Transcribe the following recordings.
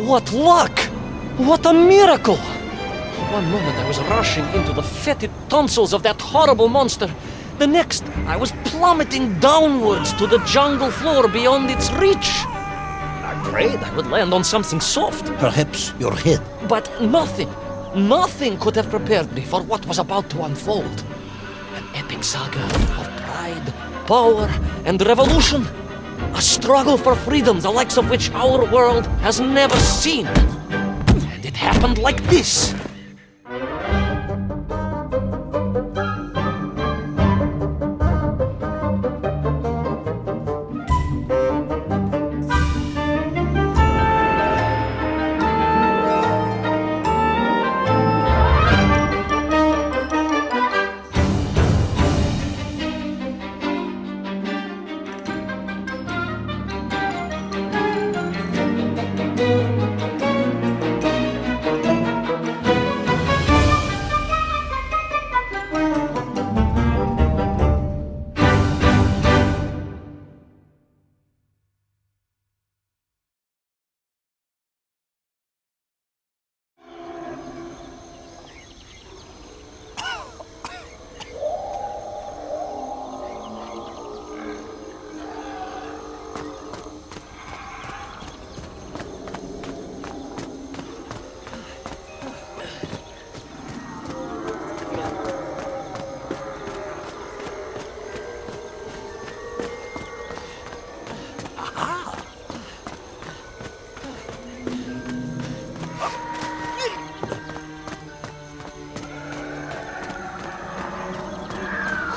What luck! What a miracle! One moment I was rushing into the fetid tonsils of that horrible monster. The next, I was plummeting downwards to the jungle floor beyond its reach. I prayed I would land on something soft. Perhaps your head. But nothing could have prepared me for what was about to unfold. An epic saga of pride, power, and revolution. A struggle for freedom the likes of which our world has never seen. And it happened like this.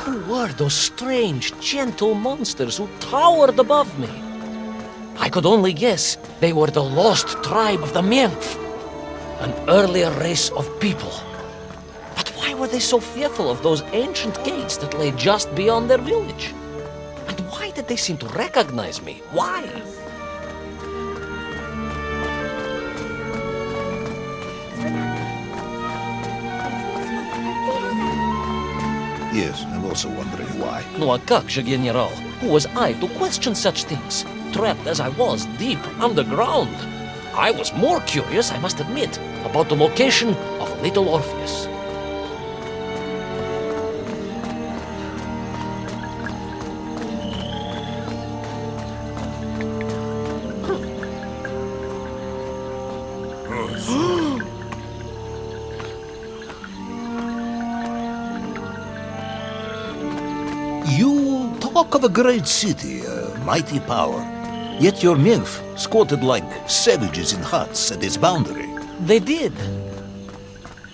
Who were those strange, gentle monsters who towered above me? I could only guess they were the lost tribe of the Menkf, an earlier race of people. But why were they so fearful of those ancient gates that lay just beyond their village? And why did they seem to recognize me? Why? Yes, I'm also wondering why. No, a как же, General? Who was I to question such things? Trapped as I was deep underground. I was more curious, I must admit, about the location of little Orpheus. You talk of a great city, a mighty power. Yet your nymph squatted like savages in huts at its boundary. They did.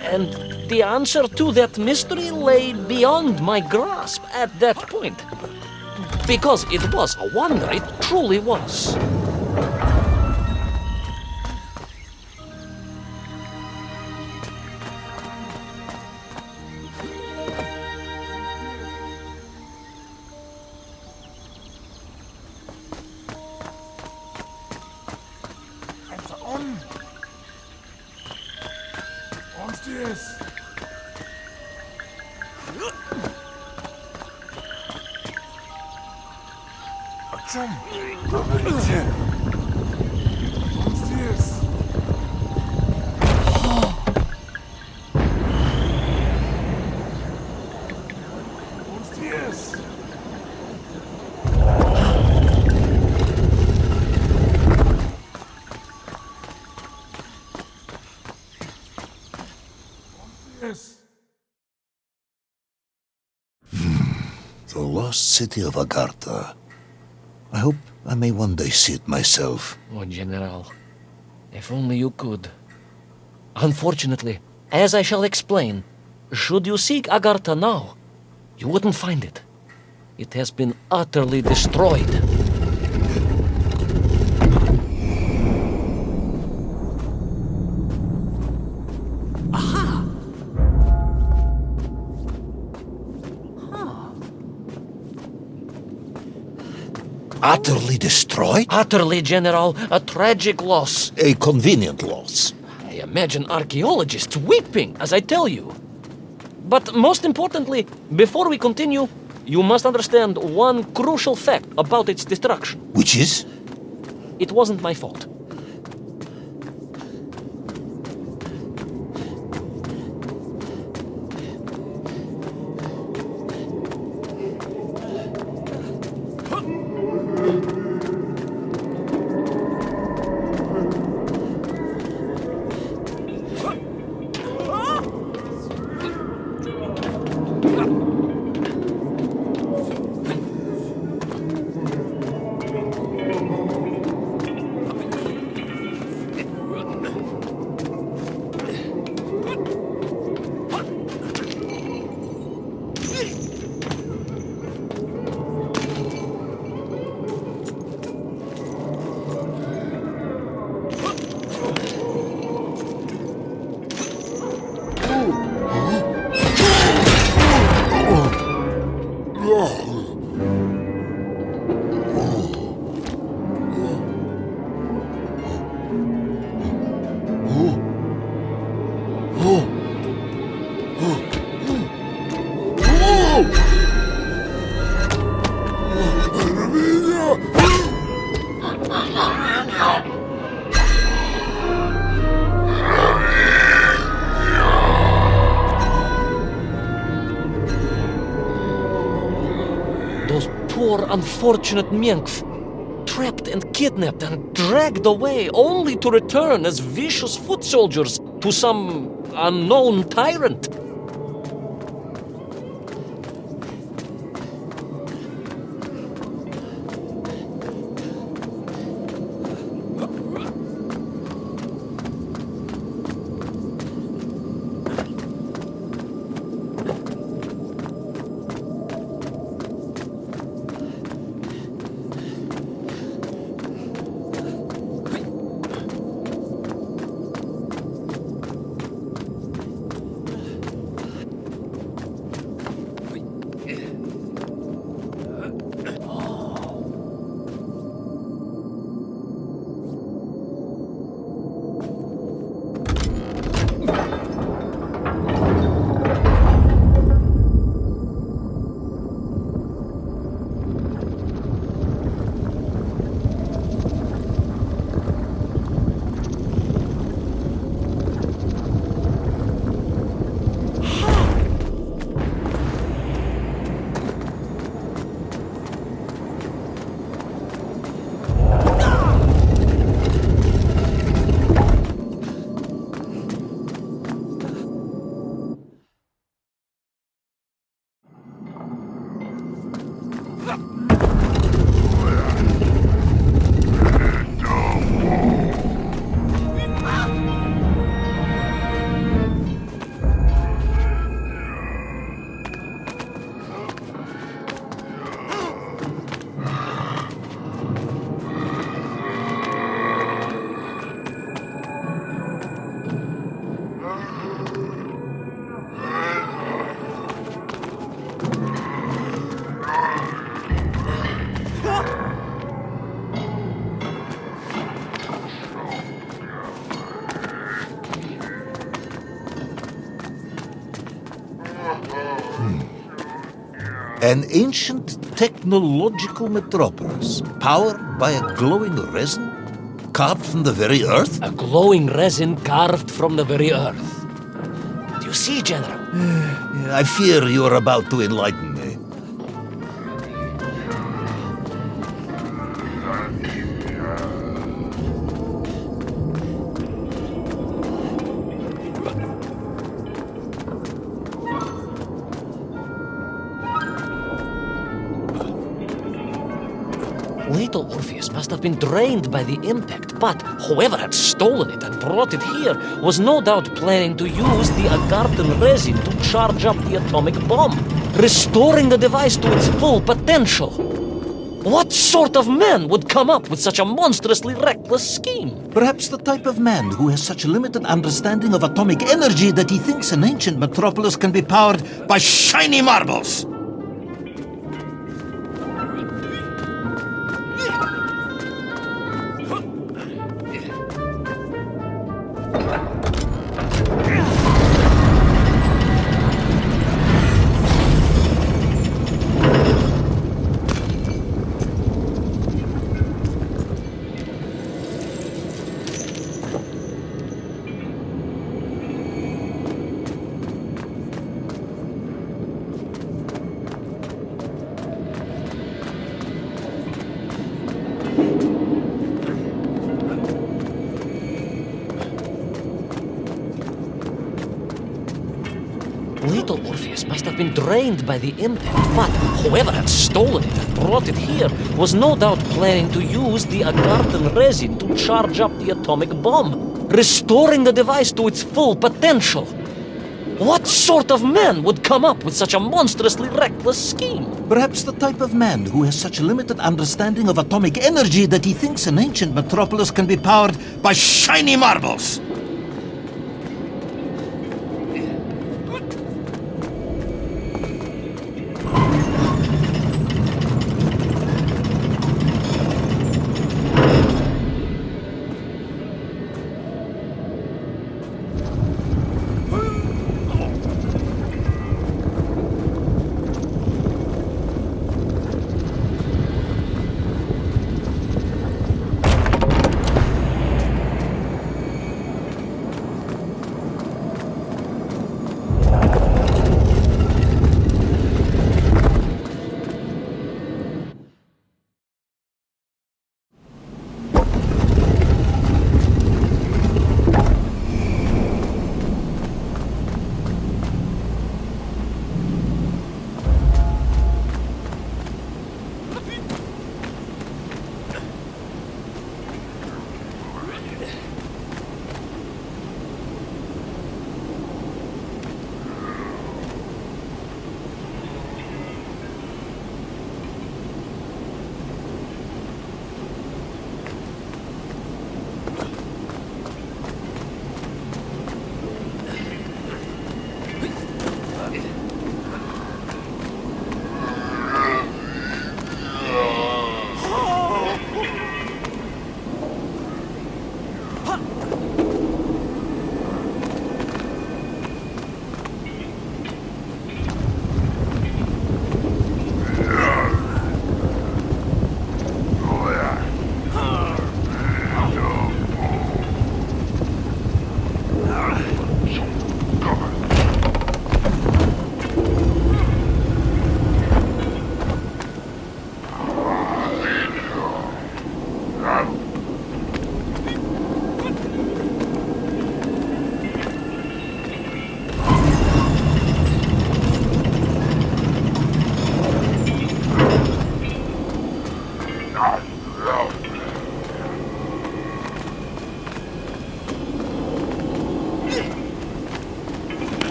And the answer to that mystery lay beyond my grasp at that point. Because it was a wonder, it truly was. Orpheus! Açım! Orpheus! Orpheus! The lost city of Agartha. I hope I may one day see it myself. Oh, General, if only you could. Unfortunately, as I shall explain, should you seek Agartha now, you wouldn't find it. It has been utterly destroyed. Utterly destroyed? Utterly, General, a tragic loss. A convenient loss. I imagine archaeologists weeping as I tell you. But most importantly, before we continue, you must understand one crucial fact about its destruction. Which is? It wasn't my fault. Those poor, unfortunate Menkf, trapped and kidnapped and dragged away, only to return as vicious foot soldiers to some unknown tyrant. An ancient technological metropolis, powered by a glowing resin, carved from the very earth? A glowing resin carved from the very earth. Do you see, General? I fear you are about to enlighten me. Little Orpheus must have been drained by the impact, but whoever had stolen it and brought it here was no doubt planning to use the Agarthan resin to charge up the atomic bomb, restoring the device to its full potential. What sort of man would come up with such a monstrously reckless scheme? Perhaps the type of man who has such limited understanding of atomic energy that he thinks an ancient metropolis can be powered by shiny marbles. Little Orpheus must have been drained by the impact, but whoever had stolen it and brought it here was no doubt planning to use the Agarthan resin to charge up the atomic bomb, restoring the device to its full potential. What sort of man would come up with such a monstrously reckless scheme? Perhaps the type of man who has such limited understanding of atomic energy that he thinks an ancient metropolis can be powered by shiny marbles.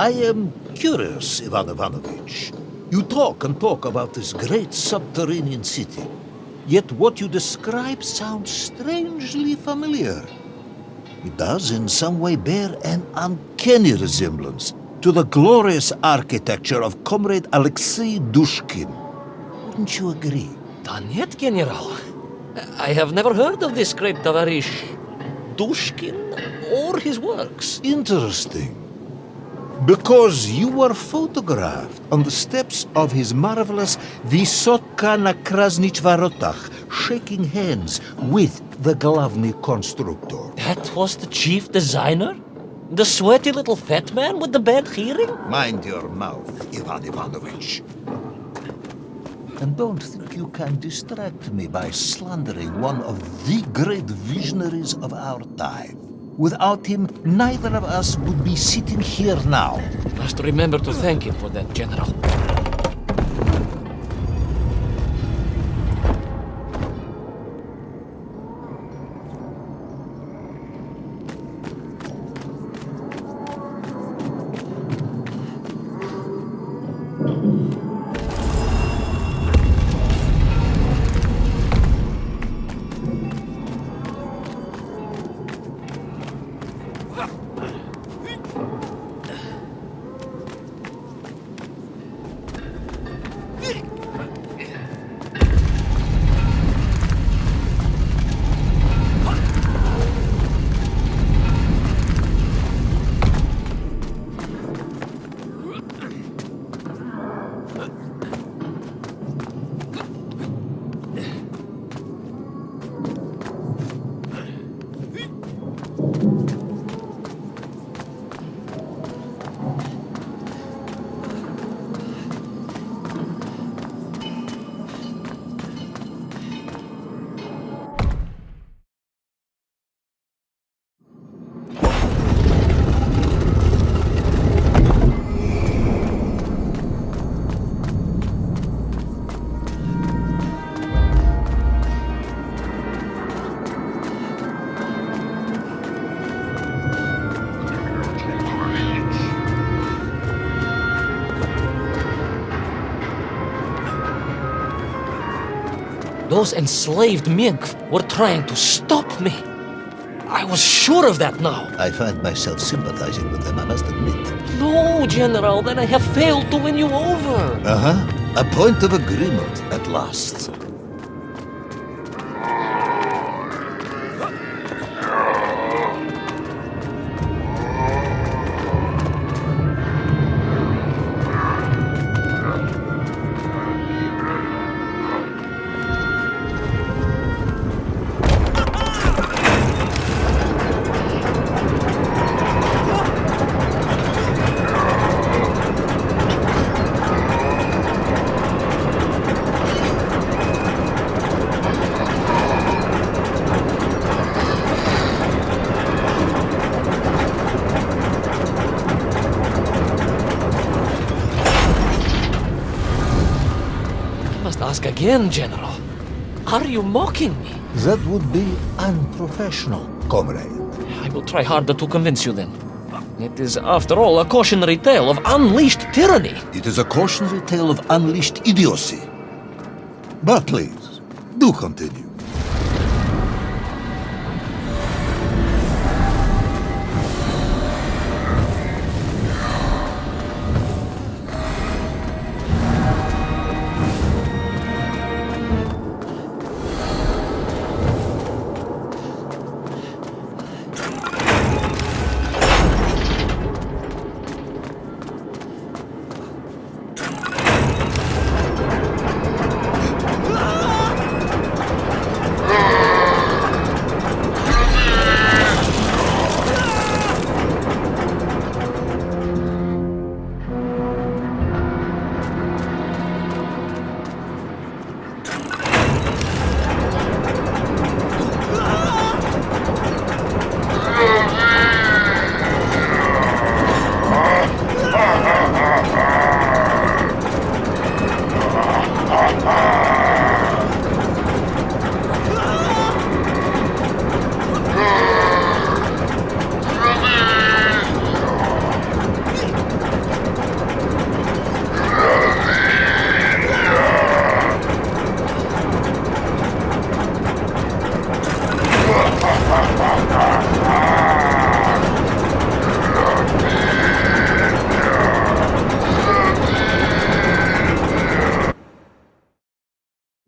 I am curious, Ivan Ivanovich. You talk and talk about this great subterranean city. Yet what you describe sounds strangely familiar. It does in some way bear an uncanny resemblance to the glorious architecture of Comrade Alexei Dushkin. Wouldn't you agree? Нет, General. I have never heard of this great Tavarish Dushkin or his works. Interesting. Because you were photographed on the steps of his marvelous Vysotka na Krasnich Varotach, shaking hands with the Glavny constructor. That was the chief designer? The sweaty little fat man with the bad hearing? Mind your mouth, Ivan Ivanovich. And don't think you can distract me by slandering one of the great visionaries of our time. Without him, neither of us would be sitting here now. Must remember to thank him for that, General. Those enslaved mink were trying to stop me. I was sure of that now. I find myself sympathizing with them, I must admit. No, General, then I have failed to win you over. Uh-huh. A point of agreement at last. Ask again, General. Are you mocking me? That would be unprofessional, comrade. I will try harder to convince you then. It is, after all, a cautionary tale of unleashed tyranny. It is a cautionary tale of unleashed idiocy. But please, do continue.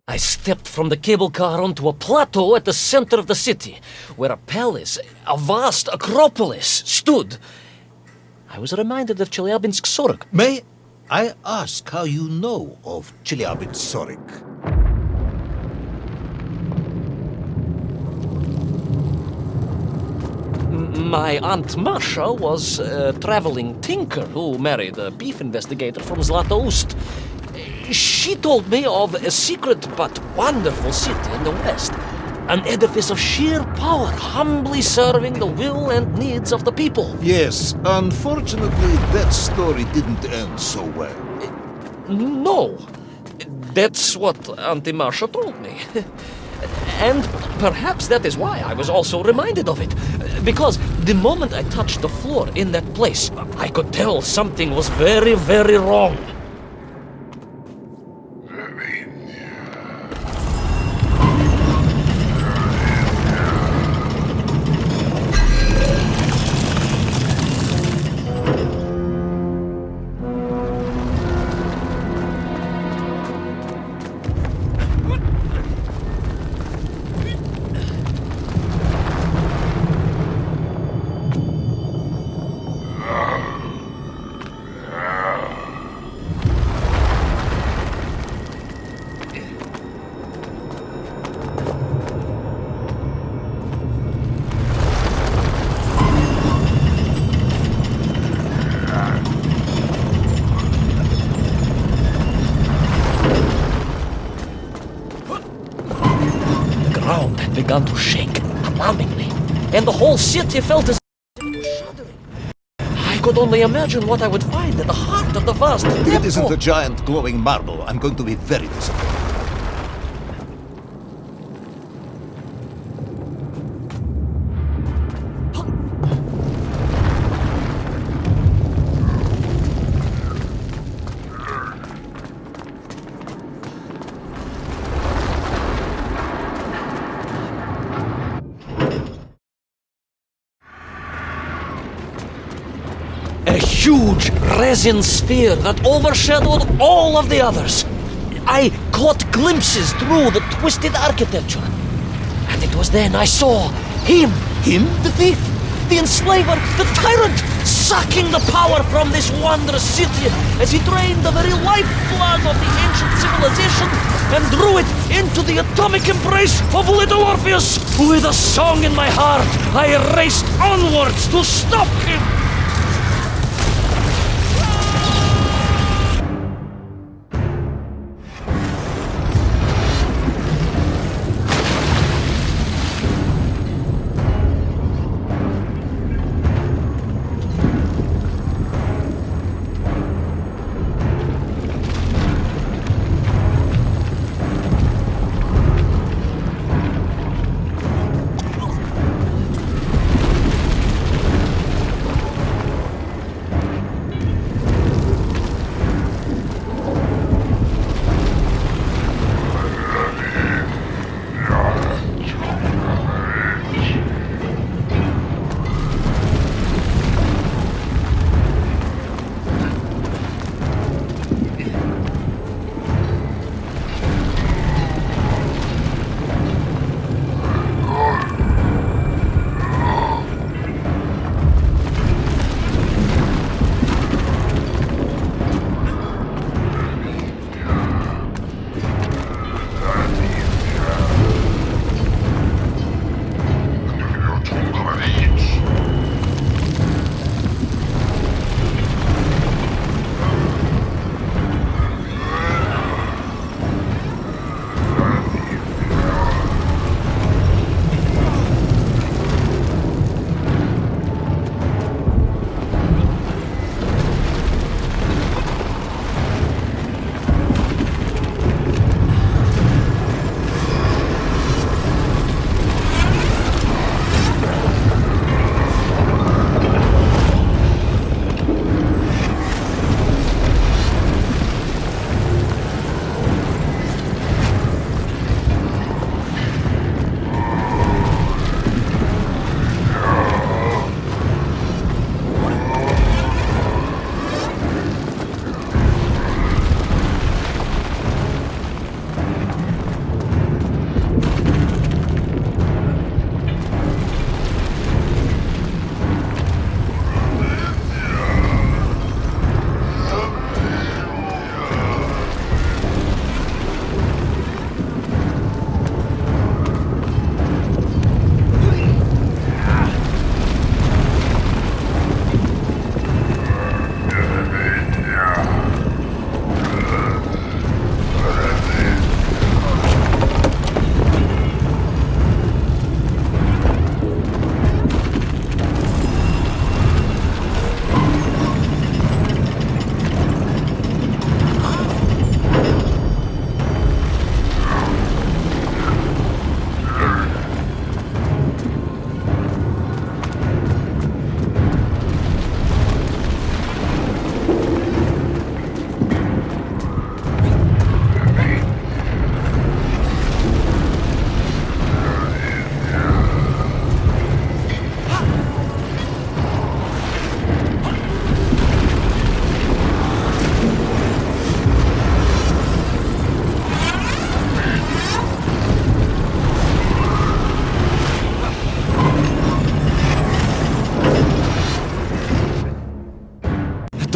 I stepped from the cable car onto a plateau at the center of the city, where a palace, a vast acropolis, stood. I was reminded of Chelyabinsk Sorok. May I ask how you know of Chelyabinsk Sorok? My Aunt Masha was a traveling tinker who married a beef investigator from Zlatoust. She told me of a secret but wonderful city in the west, an edifice of sheer power, humbly serving the will and needs of the people. Yes, unfortunately, that story didn't end so well. No, that's what Auntie Marcia told me. And perhaps that is why I was also reminded of it. Because the moment I touched the floor in that place, I could tell something was very, very wrong. Began to shake alarmingly, and the whole city felt as if it was shuddering. I could only imagine what I would find at the heart of the vast temple. It isn't a giant glowing marble. I'm going to be very disappointed. huge resin sphere that overshadowed all of the others. I caught glimpses through the twisted architecture. And it was then I saw him, the thief, the enslaver, the tyrant, sucking the power from this wondrous city as he drained the very lifeblood of the ancient civilization and drew it into the atomic embrace of little Orpheus. With a song in my heart, I raced onwards to stop him.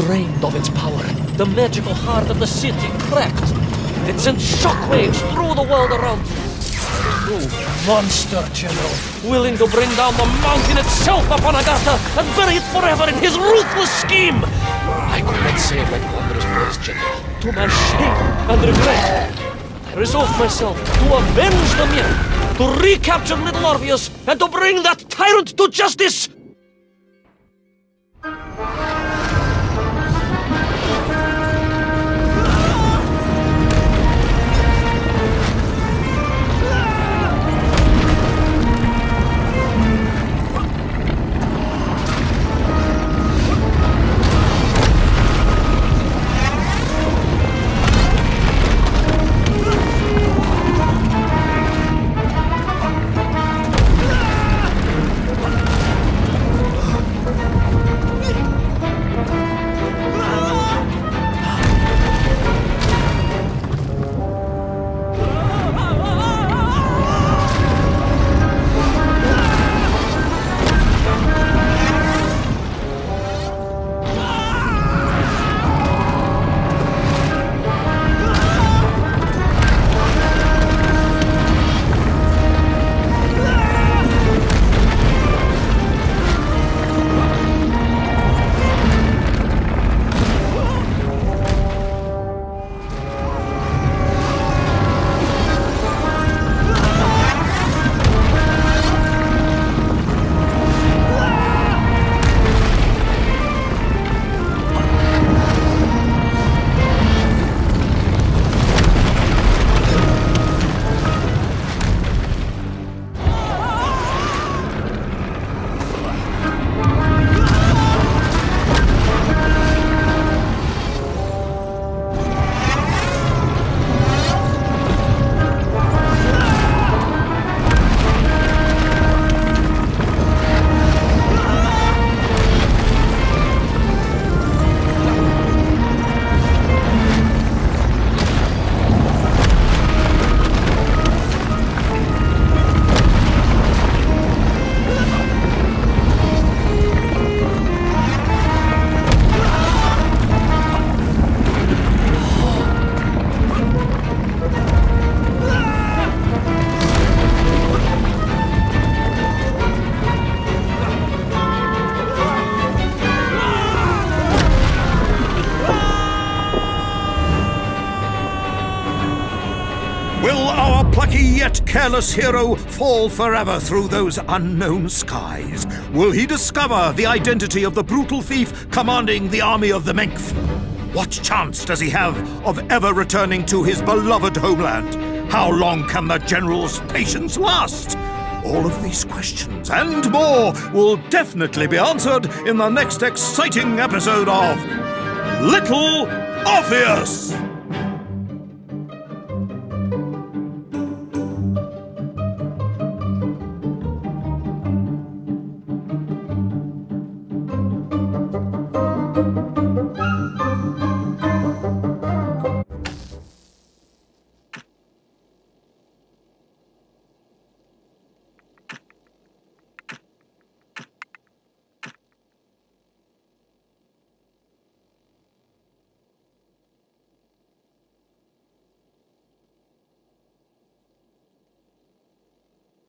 Drained of its power, the magical heart of the city cracked. It sent shockwaves through the world around me. You monster, General, willing to bring down the mountain itself upon Agatha and bury it forever in his ruthless scheme. I could not save that wondrous place, General, to my shame and regret. I resolved myself to avenge the myth, to recapture little Orpheus, and to bring that tyrant to justice. yet careless hero fall forever through those unknown skies? Will he discover the identity of the brutal thief commanding the army of the Menk? What chance does he have of ever returning to his beloved homeland? How long can the general's patience last? All of these questions and more will definitely be answered in the next exciting episode of Little Orpheus!